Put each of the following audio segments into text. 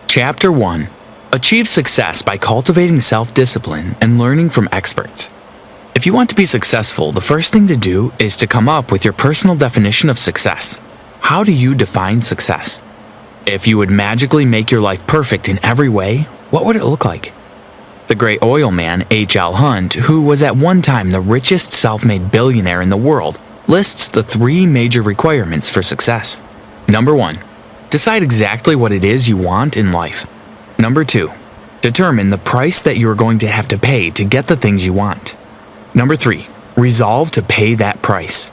Chapter 1. Achieve success by cultivating self-discipline and learning from experts. If you want to be successful, the first thing to do is to come up with your personal definition of success. How do you define success? If you would magically make your life perfect in every way, what would it look like? The great oil man H.L. Hunt, who was at one time the richest self-made billionaire in the world, lists the 3 major requirements for success. Number 1. Decide exactly what it is you want in life. Number 2. Determine the price that you are going to have to pay to get the things you want. Number 3. Resolve to pay that price.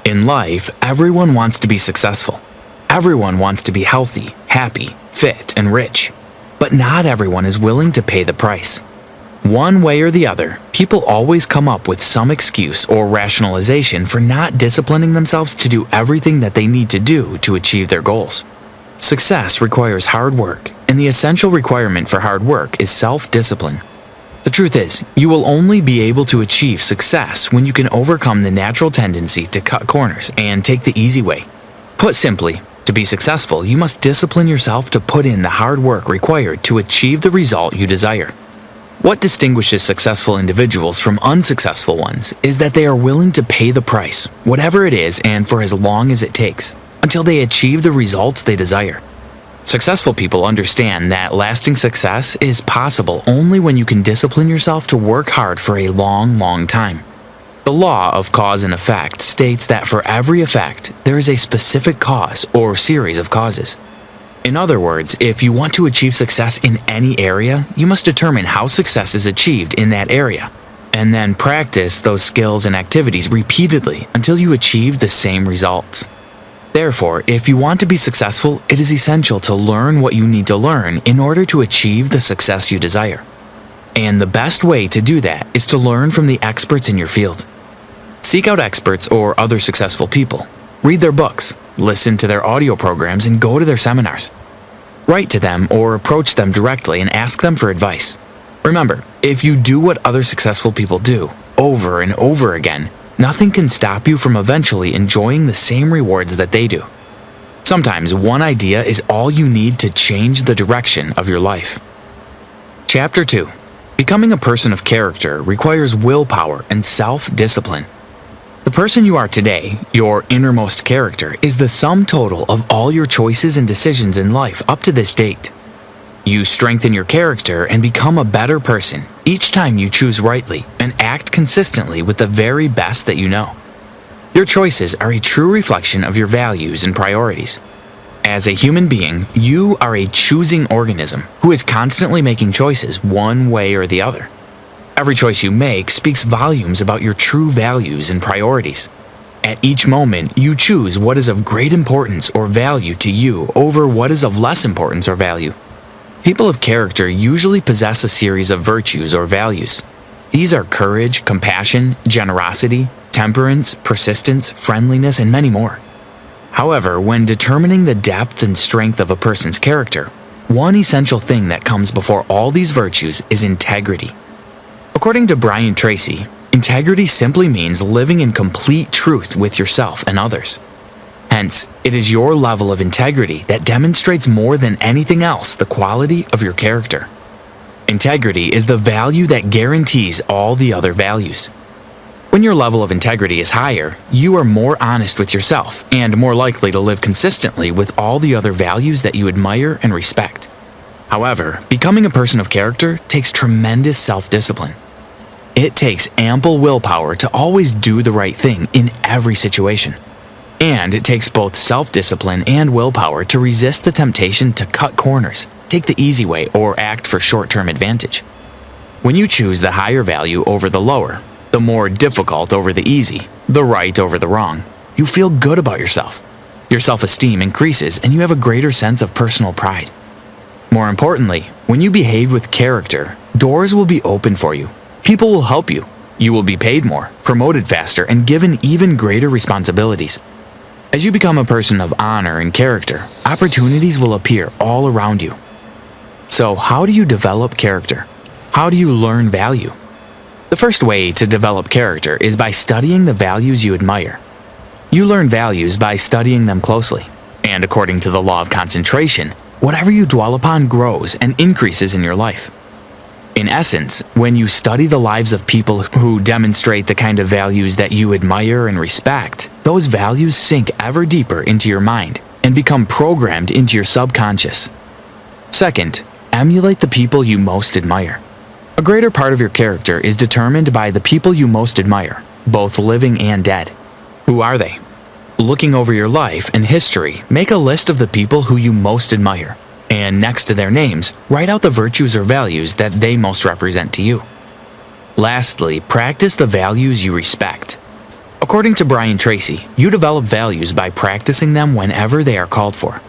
In life, everyone wants to be successful. Everyone wants to be healthy, happy, fit, and rich. But not everyone is willing to pay the price. One way or the other, people always come up with some excuse or rationalization for not disciplining themselves to do everything that they need to do to achieve their goals. Success requires hard work, and the essential requirement for hard work is self-discipline. The truth is, you will only be able to achieve success when you can overcome the natural tendency to cut corners and take the easy way. Put simply, to be successful, you must discipline yourself to put in the hard work required to achieve the result you desire. What distinguishes successful individuals from unsuccessful ones is that they are willing to pay the price, whatever it is and for as long as it takes, until they achieve the results they desire. Successful people understand that lasting success is possible only when you can discipline yourself to work hard for a long, long time. The law of cause and effect states that for every effect, there is a specific cause or series of causes. In other words, if you want to achieve success in any area, you must determine how success is achieved in that area, and then practice those skills and activities repeatedly until you achieve the same results. Therefore, if you want to be successful, it is essential to learn what you need to learn in order to achieve the success you desire. And the best way to do that is to learn from the experts in your field. Seek out experts or other successful people. Read their books, listen to their audio programs, and go to their seminars. Write to them or approach them directly and ask them for advice. Remember, if you do what other successful people do, over and over again, nothing can stop you from eventually enjoying the same rewards that they do. Sometimes one idea is all you need to change the direction of your life. Chapter 2. Becoming a person of character requires willpower and self-discipline. The person you are today, your innermost character, is the sum total of all your choices and decisions in life up to this date. You strengthen your character and become a better person each time you choose rightly and act consistently with the very best that you know. Your choices are a true reflection of your values and priorities. As a human being, you are a choosing organism who is constantly making choices one way or the other. Every choice you make speaks volumes about your true values and priorities. At each moment, you choose what is of great importance or value to you over what is of less importance or value. People of character usually possess a series of virtues or values. These are courage, compassion, generosity, temperance, persistence, friendliness, and many more. However, when determining the depth and strength of a person's character, one essential thing that comes before all these virtues is integrity. According to Tracy, integrity simply means living in complete truth with yourself and others. Hence, it is your level of integrity that demonstrates more than anything else the quality of your character. Integrity is the value that guarantees all the other values. When your level of integrity is higher, you are more honest with yourself and more likely to live consistently with all the other values that you admire and respect. However, becoming a person of character takes tremendous self-discipline. It takes ample willpower to always do the right thing in every situation. And it takes both self-discipline and willpower to resist the temptation to cut corners, take the easy way, or act for short-term advantage. When you choose the higher value over the lower, the more difficult over the easy, the right over the wrong, you feel good about yourself. Your self-esteem increases and you have a greater sense of personal pride. More importantly, when you behave with character, doors will be open for you. People will help you. You will be paid more, promoted faster, and given even greater responsibilities. As you become a person of honor and character, opportunities will appear all around you. So, how do you develop character? How do you learn value? The first way to develop character is by studying the values you admire. You learn values by studying them closely, and according to the law of concentration, Whatever you dwell upon grows and increases in your life. In essence, when you study the lives of people who demonstrate the kind of values that you admire and respect, those values sink ever deeper into your mind and become programmed into your subconscious. Second, emulate the people you most admire. A greater part of your character is determined by the people you most admire, both living and dead. Who are they? Looking over your life and history, make a list of the people who you most admire, and next to their names, write out the virtues or values that they most represent to you. Lastly, practice the values you respect. According to Brian Tracy, you develop values by practicing them whenever they are called for.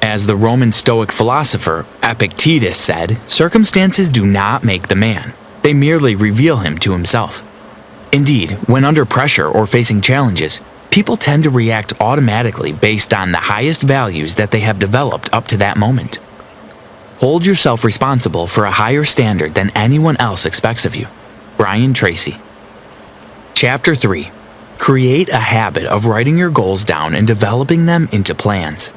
As the Roman Stoic philosopher Epictetus said, circumstances do not make the man, they merely reveal him to himself. Indeed, when under pressure or facing challenges, people tend to react automatically based on the highest values that they have developed up to that moment. Hold yourself responsible for a higher standard than anyone else expects of you. Brian Tracy. Chapter 3. Create a habit of writing your goals down and developing them into plans.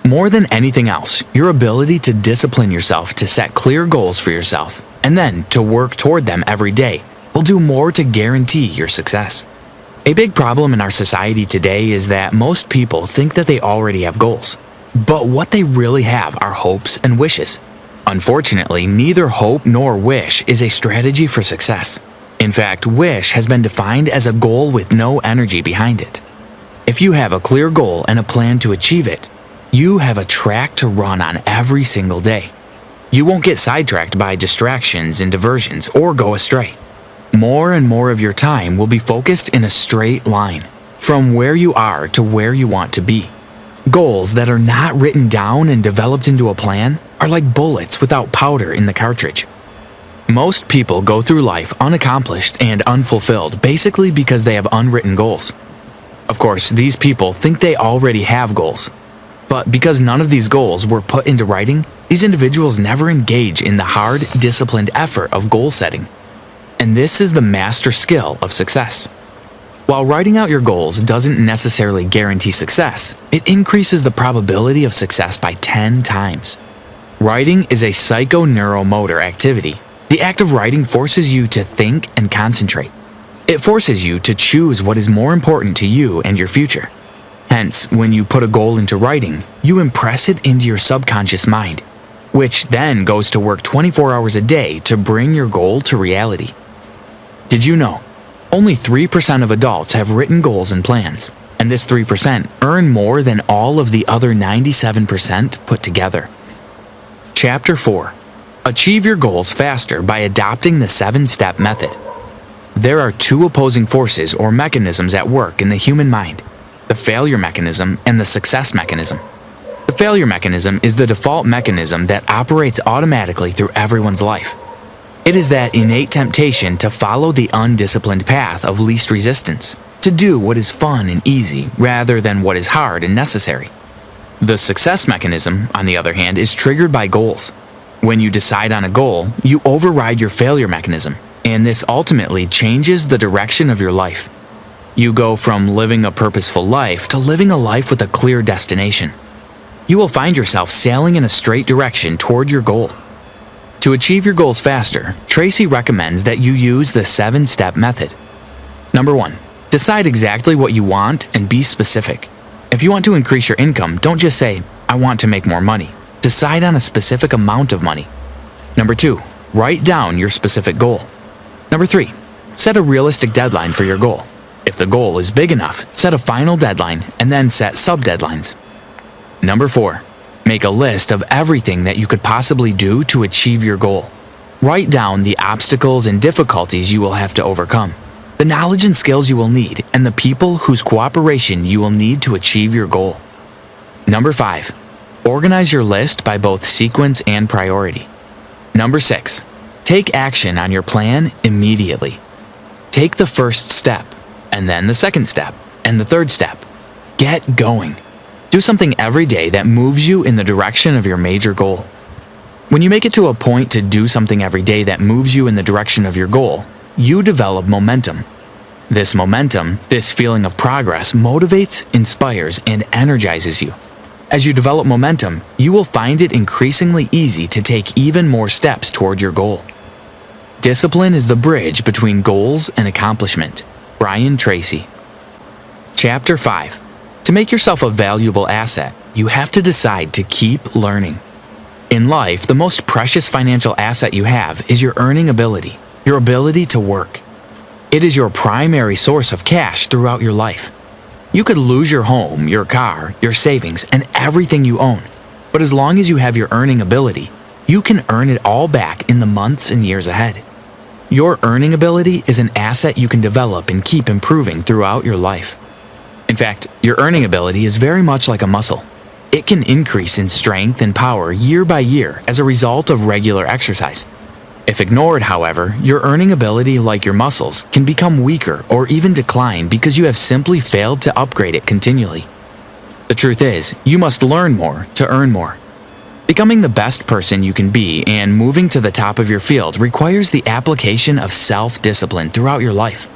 More than anything else, your ability to discipline yourself to set clear goals for yourself and then to work toward them every day will do more to guarantee your success. A big problem in our society today is that most people think that they already have goals, but what they really have are hopes and wishes. Unfortunately, neither hope nor wish is a strategy for success. In fact, wish has been defined as a goal with no energy behind it. If you have a clear goal and a plan to achieve it, you have a track to run on every single day. You won't get sidetracked by distractions and diversions or go astray. More and more of your time will be focused in a straight line, from where you are to where you want to be. Goals that are not written down and developed into a plan are like bullets without powder in the cartridge. Most people go through life unaccomplished and unfulfilled basically because they have unwritten goals. Of course, these people think they already have goals. But because none of these goals were put into writing, these individuals never engage in the hard, disciplined effort of goal setting. And this is the master skill of success. While writing out your goals doesn't necessarily guarantee success, it increases the probability of success by 10 times. Writing is a psychoneuromotor activity. The act of writing forces you to think and concentrate. It forces you to choose what is more important to you and your future. Hence, when you put a goal into writing, you impress it into your subconscious mind, which then goes to work 24 hours a day to bring your goal to reality. Did you know? Only 3% of adults have written goals and plans, and this 3% earn more than all of the other 97% put together. Chapter 4. Achieve your goals faster by adopting the 7-step method. There are two opposing forces or mechanisms at work in the human mind: the failure mechanism and the success mechanism. The failure mechanism is the default mechanism that operates automatically through everyone's life. It is that innate temptation to follow the undisciplined path of least resistance, to do what is fun and easy rather than what is hard and necessary. The success mechanism, on the other hand, is triggered by goals. When you decide on a goal, you override your failure mechanism, and this ultimately changes the direction of your life. You go from living a purposeful life to living a life with a clear destination. You will find yourself sailing in a straight direction toward your goal. To achieve your goals faster, Tracy recommends that you use the 7-step method. Number 1. Decide exactly what you want and be specific. If you want to increase your income, don't just say, "I want to make more money." Decide on a specific amount of money. Number 2. Write down your specific goal. Number 3. Set a realistic deadline for your goal. If the goal is big enough, set a final deadline and then set sub-deadlines. Number 4. Make a list of everything that you could possibly do to achieve your goal. Write down the obstacles and difficulties you will have to overcome, the knowledge and skills you will need, and the people whose cooperation you will need to achieve your goal. Number 5. Organize your list by both sequence and priority. Number 6. Take action on your plan immediately. Take the first step, and then the second step, and the third step. Get going. Do something every day that moves you in the direction of your major goal. When you make it to a point to do something every day that moves you in the direction of your goal, you develop momentum. This momentum, this feeling of progress, motivates, inspires, and energizes you. As you develop momentum, you will find it increasingly easy to take even more steps toward your goal. Discipline is the bridge between goals and accomplishment. Brian Tracy. Chapter 5. To make yourself a valuable asset, you have to decide to keep learning. In life, the most precious financial asset you have is your earning ability, your ability to work. It is your primary source of cash throughout your life. You could lose your home, your car, your savings, and everything you own. But as long as you have your earning ability, you can earn it all back in the months and years ahead. Your earning ability is an asset you can develop and keep improving throughout your life. In fact, your earning ability is very much like a muscle. It can increase in strength and power year by year as a result of regular exercise. If ignored, however, your earning ability, like your muscles, can become weaker or even decline because you have simply failed to upgrade it continually. The truth is, you must learn more to earn more. Becoming the best person you can be and moving to the top of your field requires the application of self-discipline throughout your life.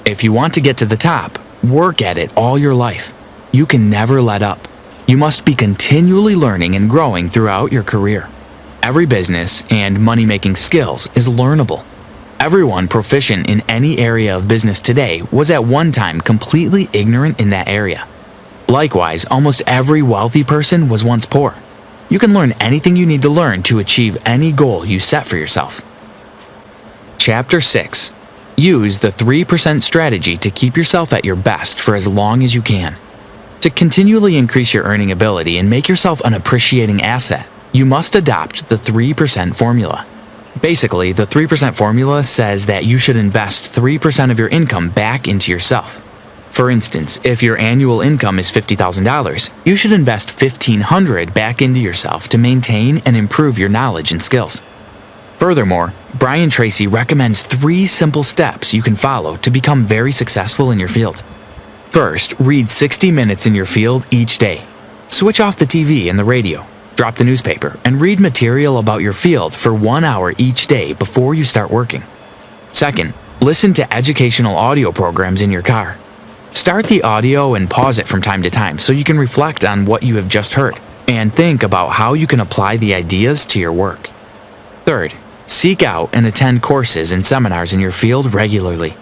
If you want to get to the top, work at it all your life. You can never let up. You must be continually learning and growing throughout your career. Every business and money-making skills is learnable. Everyone proficient in any area of business today was at one time completely ignorant in that area. Likewise, almost every wealthy person was once poor. You can learn anything you need to learn to achieve any goal you set for yourself. Chapter 6. Use the 3% strategy to keep yourself at your best for as long as you can. To continually increase your earning ability and make yourself an appreciating asset, you must adopt the 3% formula. Basically, the 3% formula says that you should invest 3% of your income back into yourself. For instance, if your annual income is $50,000, you should invest $1,500 back into yourself to maintain and improve your knowledge and skills. Furthermore, Brian Tracy recommends 3 simple steps you can follow to become very successful in your field. First, read 60 minutes in your field each day. Switch off the TV and the radio. Drop the newspaper and read material about your field for 1 hour each day before you start working. Second, listen to educational audio programs in your car. Start the audio and pause it from time to time so you can reflect on what you have just heard and think about how you can apply the ideas to your work. Third, seek out and attend courses and seminars in your field regularly.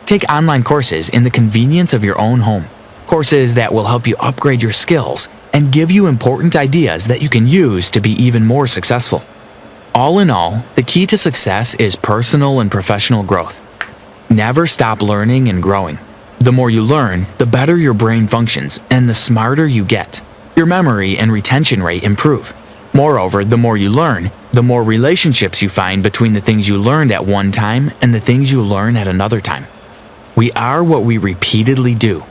Take online courses in the convenience of your own home. Courses that will help you upgrade your skills and give you important ideas that you can use to be even more successful. All in all, the key to success is personal and professional growth. Never stop learning and growing. The more you learn, the better your brain functions and the smarter you get. Your memory and retention rate improve. Moreover, the more you learn, the more relationships you find between the things you learned at one time and the things you learn at another time. We are what we repeatedly do.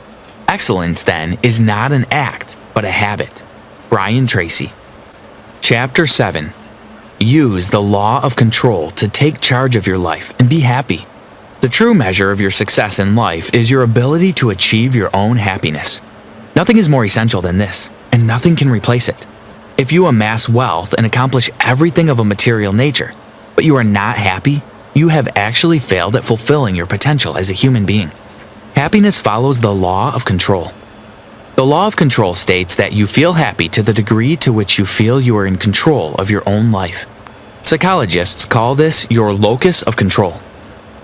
Excellence, then, is not an act, but a habit. Brian Tracy. Chapter 7. Use the law of control to take charge of your life and be happy. The true measure of your success in life is your ability to achieve your own happiness. Nothing is more essential than this, and nothing can replace it. If you amass wealth and accomplish everything of a material nature, but you are not happy, you have actually failed at fulfilling your potential as a human being. Happiness follows the law of control. The law of control states that you feel happy to the degree to which you feel you are in control of your own life. Psychologists call this your locus of control.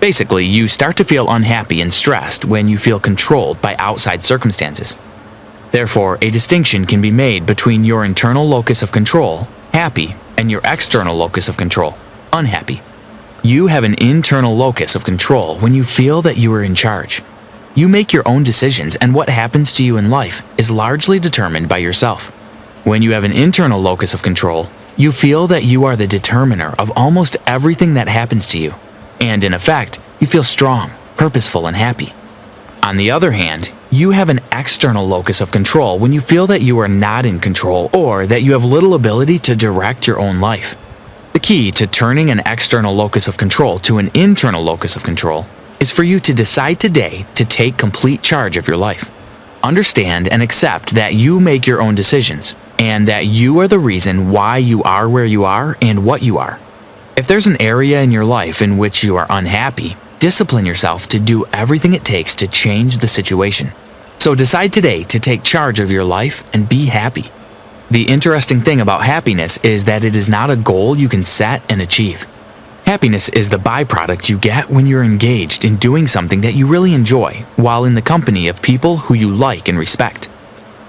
Basically, you start to feel unhappy and stressed when you feel controlled by outside circumstances. Therefore, a distinction can be made between your internal locus of control, happy, and your external locus of control, unhappy. You have an internal locus of control when you feel that you are in charge. You make your own decisions, and what happens to you in life is largely determined by yourself. When you have an internal locus of control, you feel that you are the determiner of almost everything that happens to you, and in effect, you feel strong, purposeful, and happy. On the other hand, you have an external locus of control when you feel that you are not in control or that you have little ability to direct your own life. The key to turning an external locus of control to an internal locus of control is for you to decide today to take complete charge of your life. Understand and accept that you make your own decisions, and that you are the reason why you are where you are and what you are. If there's an area in your life in which you are unhappy, discipline yourself to do everything it takes to change the situation. So decide today to take charge of your life and be happy. The interesting thing about happiness is that it is not a goal you can set and achieve. Happiness is the byproduct you get when you're engaged in doing something that you really enjoy while in the company of people who you like and respect.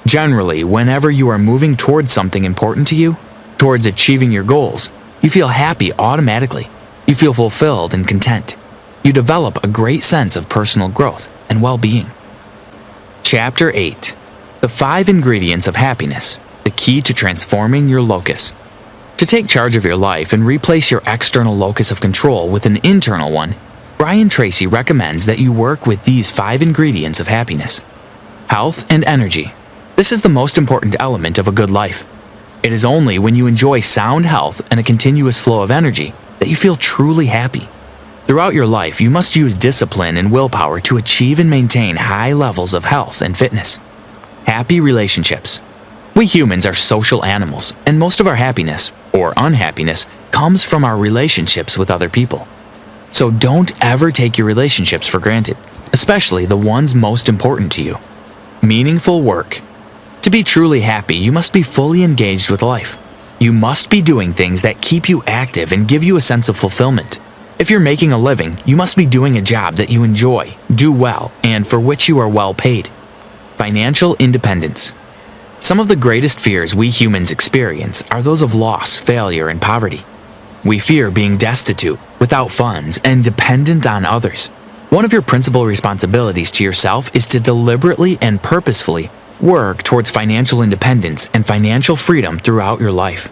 Generally, whenever you are moving towards something important to you, towards achieving your goals, you feel happy automatically. You feel fulfilled and content. You develop a great sense of personal growth and well-being. Chapter 8. The 5 Ingredients of Happiness, the Key to Transforming Your Locus. To take charge of your life and replace your external locus of control with an internal one, Tracy recommends that you work with these 5 ingredients of happiness. Health and energy. This is the most important element of a good life. It is only when you enjoy sound health and a continuous flow of energy that you feel truly happy. Throughout your life, you must use discipline and willpower to achieve and maintain high levels of health and fitness. Happy relationships. We humans are social animals, and most of our happiness, or unhappiness, comes from our relationships with other people. So don't ever take your relationships for granted, especially the ones most important to you. Meaningful work. To be truly happy, you must be fully engaged with life. You must be doing things that keep you active and give you a sense of fulfillment. If you're making a living, you must be doing a job that you enjoy, do well, and for which you are well paid. Financial independence. Some of the greatest fears we humans experience are those of loss, failure, and poverty. We fear being destitute, without funds, and dependent on others. One of your principal responsibilities to yourself is to deliberately and purposefully work towards financial independence and financial freedom throughout your life.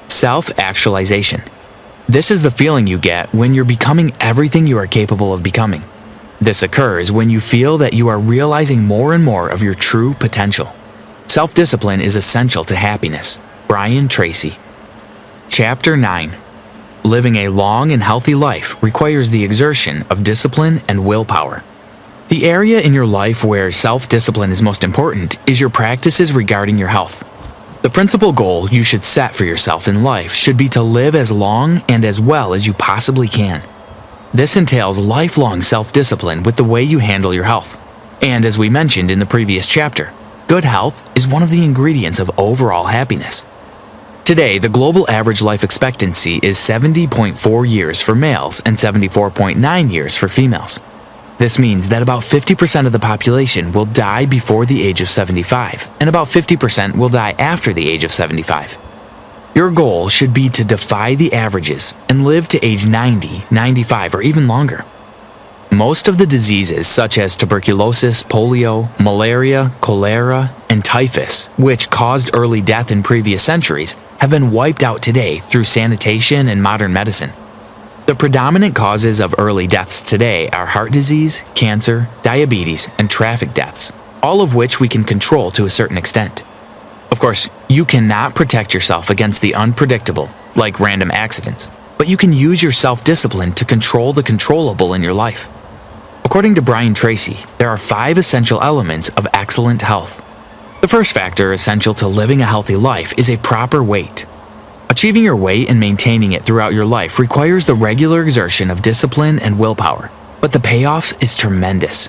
Self-Actualization. This is the feeling you get when you're becoming everything you are capable of becoming. This occurs when you feel that you are realizing more and more of your true potential. Self-discipline is essential to happiness. Tracy. Chapter 9. Living a long and healthy life requires the exertion of discipline and willpower. The area in your life where self-discipline is most important is your practices regarding your health. The principal goal you should set for yourself in life should be to live as long and as well as you possibly can. This entails lifelong self-discipline with the way you handle your health. And as we mentioned in the previous chapter, good health is one of the ingredients of overall happiness. Today, the global average life expectancy is 70.4 years for males and 74.9 years for females. This means that about 50% of the population will die before the age of 75, and about 50% will die after the age of 75. Your goal should be to defy the averages and live to age 90, 95, or even longer. Most of the diseases such as tuberculosis, polio, malaria, cholera, and typhus, which caused early death in previous centuries, have been wiped out today through sanitation and modern medicine. The predominant causes of early deaths today are heart disease, cancer, diabetes, and traffic deaths, all of which we can control to a certain extent. Of course, you cannot protect yourself against the unpredictable, like random accidents, but you can use your self-discipline to control the controllable in your life. According to Tracy, there are 5 essential elements of excellent health. The first factor essential to living a healthy life is a proper weight. Achieving your weight and maintaining it throughout your life requires the regular exertion of discipline and willpower, but the payoff is tremendous.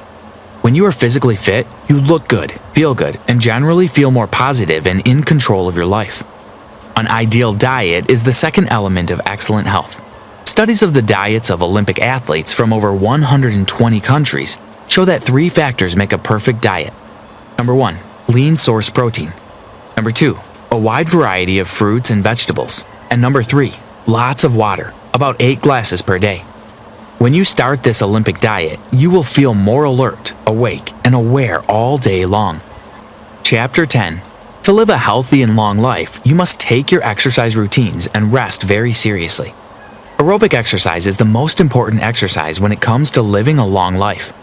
When you are physically fit, you look good, feel good, and generally feel more positive and in control of your life. An ideal diet is the second element of excellent health. Studies of the diets of Olympic athletes from over 120 countries show that 3 factors make a perfect diet. Number 1, lean source protein. Number 2, a wide variety of fruits and vegetables. And number 3, lots of water, about 8 glasses per day. When you start this Olympic diet, you will feel more alert, awake, and aware all day long. Chapter 10. To live a healthy and long life, you must take your exercise routines and rest very seriously. Aerobic exercise is the most important exercise when it comes to living a long life.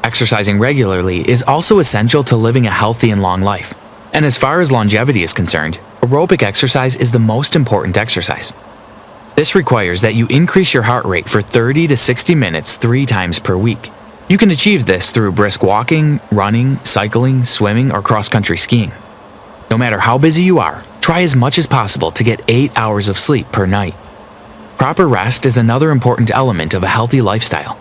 Exercising regularly is also essential to living a healthy and long life. And as far as longevity is concerned, aerobic exercise is the most important exercise. This requires that you increase your heart rate for 30 to 60 minutes 3 times per week. You can achieve this through brisk walking, running, cycling, swimming, or cross-country skiing. No matter how busy you are, try as much as possible to get 8 hours of sleep per night. Proper rest is another important element of a healthy lifestyle.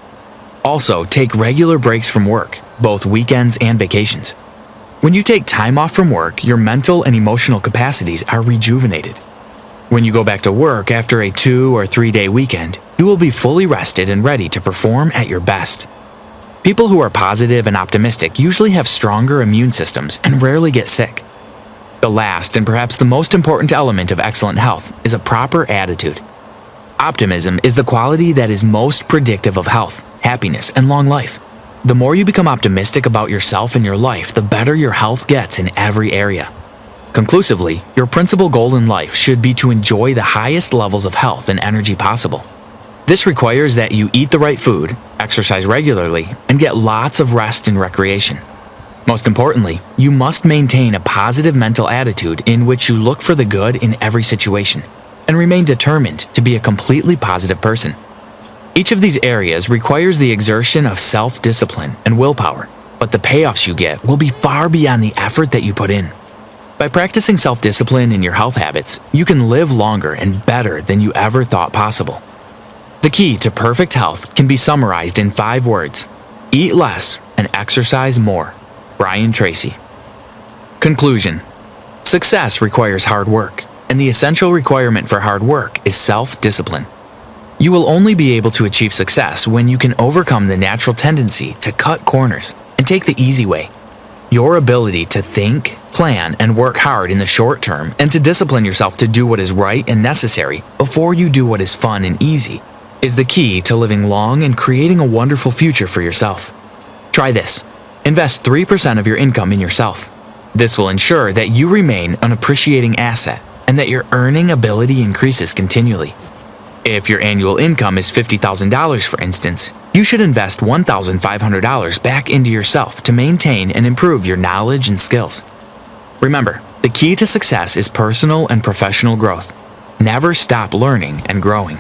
Also, take regular breaks from work, both weekends and vacations. When you take time off from work, your mental and emotional capacities are rejuvenated. When you go back to work after a 2 or 3 day weekend, you will be fully rested and ready to perform at your best. People who are positive and optimistic usually have stronger immune systems and rarely get sick. The last and perhaps the most important element of excellent health is a proper attitude. Optimism is the quality that is most predictive of health, happiness, and long life. The more you become optimistic about yourself and your life, the better your health gets in every area. Conclusively, your principal goal in life should be to enjoy the highest levels of health and energy possible. This requires that you eat the right food, exercise regularly, and get lots of rest and recreation. Most importantly, you must maintain a positive mental attitude in which you look for the good in every situation and remain determined to be a completely positive person. Each of these areas requires the exertion of self-discipline and willpower, but the payoffs you get will be far beyond the effort that you put in. By practicing self-discipline in your health habits, you can live longer and better than you ever thought possible. The key to perfect health can be summarized in 5 words: eat less and exercise more. Brian Tracy. Conclusion. Success requires hard work, and the essential requirement for hard work is self-discipline. You will only be able to achieve success when you can overcome the natural tendency to cut corners and take the easy way. Your ability to think, plan, and work hard in the short term and to discipline yourself to do what is right and necessary before you do what is fun and easy is the key to living long and creating a wonderful future for yourself. Try this. Invest 3% of your income in yourself. This will ensure that you remain an appreciating asset and that your earning ability increases continually. If your annual income is $50,000, for instance, you should invest $1,500 back into yourself to maintain and improve your knowledge and skills. Remember, the key to success is personal and professional growth. Never stop learning and growing.